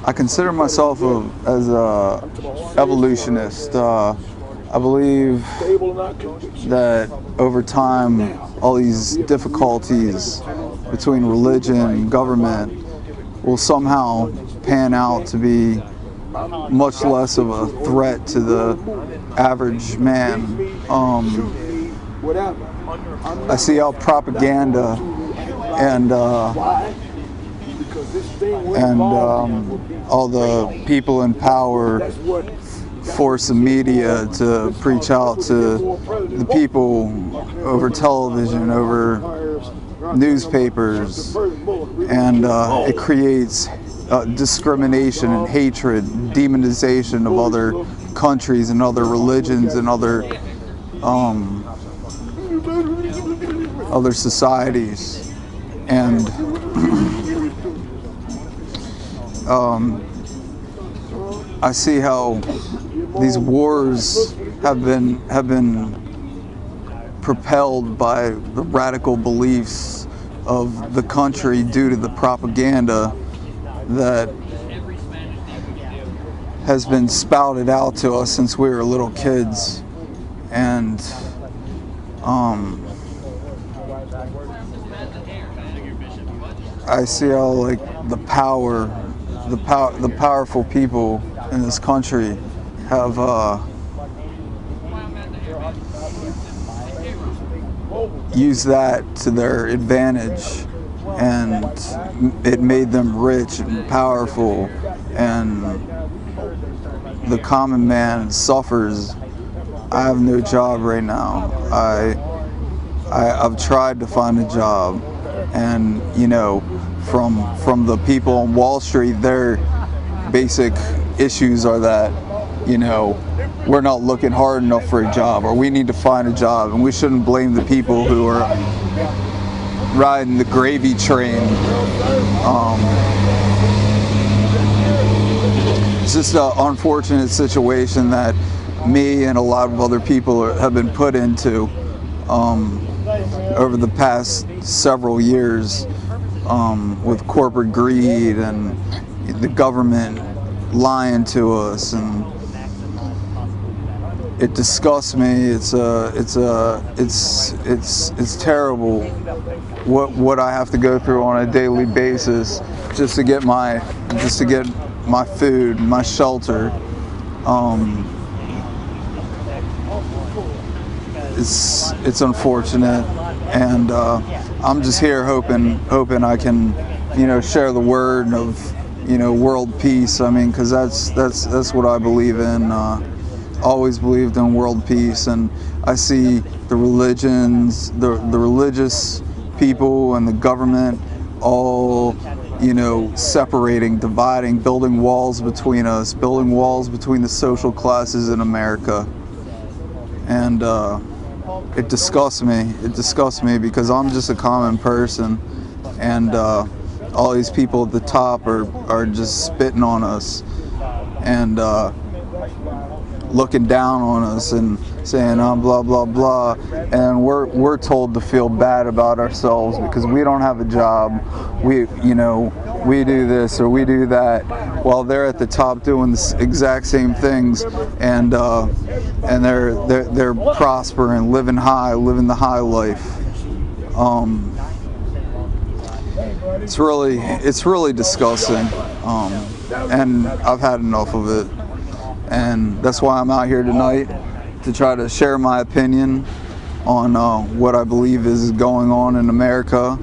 I consider myself as a evolutionist. I believe that over time, all these difficulties between religion and government will somehow pan out to be much less of a threat to the average man. I see how propaganda and all the people in power force the media to preach out to the people over television, over newspapers, and it creates discrimination and hatred, demonization of other countries and other religions and other societies. And I see how these wars have been propelled by the radical beliefs of the country due to the propaganda that has been spouted out to us since we were little kids. And I see how like the powerful people in this country have used that to their advantage, and it made them rich and powerful, and the common man suffers. I have no job right now. I've tried to find a job, and from the people on Wall Street, their basic issues are that we're not looking hard enough for a job, or we need to find a job, and we shouldn't blame the people who are riding the gravy train. It's just an unfortunate situation that me and a lot of other people have been put into over the past several years, with corporate greed and the government lying to us, and it disgusts me. It's terrible what I have to go through on a daily basis just to get my food, my shelter. It's unfortunate, and I'm just here hoping I can share the word of world peace. I mean, because that's what I believe in. Always believed in world peace, and I see the religions, the religious people and the government all separating, dividing, building walls between us, building walls between the social classes in America. And it disgusts me. It disgusts me because I'm just a common person, and all these people at the top are just spitting on us and looking down on us and saying blah blah blah, and we're told to feel bad about ourselves because we don't have a job. We do this or we do that, while they're at the top doing the exact same things, and they're prospering, living the high life. It's really disgusting, and I've had enough of it. And that's why I'm out here tonight, to try to share my opinion on what I believe is going on in America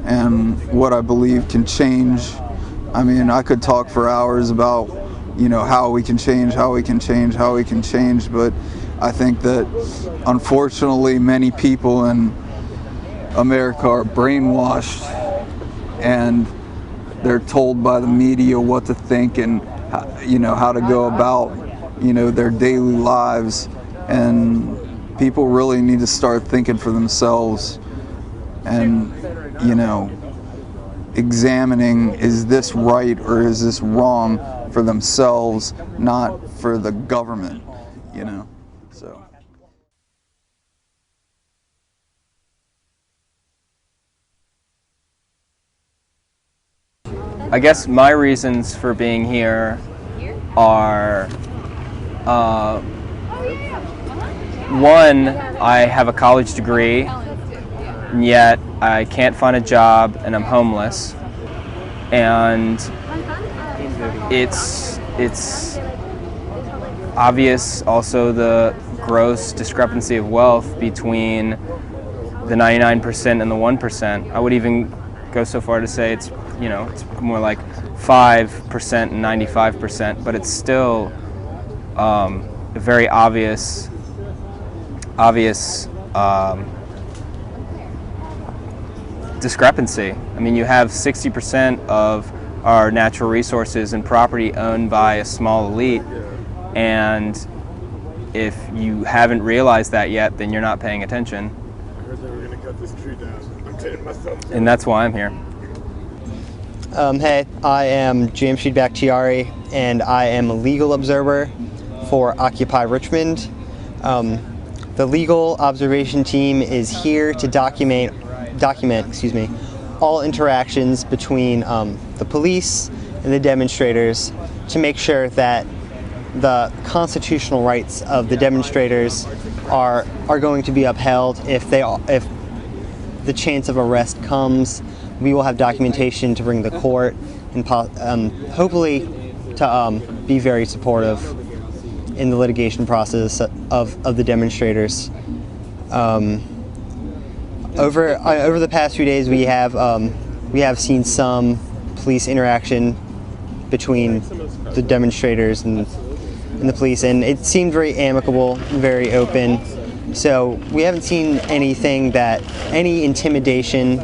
and what I believe can change. I mean, I could talk for hours about how we can change, but I think that unfortunately many people in America are brainwashed, and they're told by the media what to think and how to go about their daily lives, and people really need to start thinking for themselves and examining, is this right or is this wrong, for themselves, not for the government, so. I guess my reasons for being here are, one, I have a college degree, and yet I can't find a job and I'm homeless. And it's obvious also the gross discrepancy of wealth between the 99% and the 1%. I would even go so far to say it's more like 5% and 95%, but it's still a very obvious discrepancy. I mean, you have 60% of our natural resources and property owned by a small elite, and if you haven't realized that yet, then you're not paying attention. I heard they were going to cut this tree down. I'm taking myself. And that's why I'm here. Hey, I am Jamshid Bakhtiari, and I am a legal observer for Occupy Richmond. The legal observation team is here to document all interactions between the police and the demonstrators to make sure that the constitutional rights of the demonstrators are going to be upheld. If the chance of arrest comes, we will have documentation to bring to the court and hopefully to be very supportive in the litigation process of the demonstrators. Over the past few days, we have seen some police interaction between the demonstrators and the police, and it seemed very amicable, very open. So we haven't seen any intimidation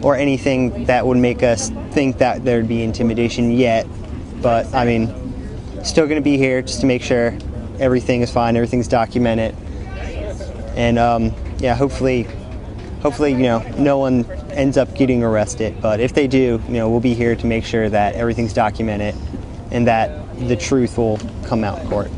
or anything that would make us think that there'd be intimidation yet. But I mean, still going to be here just to make sure everything is fine, everything's documented, and yeah, hopefully, no one ends up getting arrested. But if they do, we'll be here to make sure that everything's documented and that the truth will come out in court.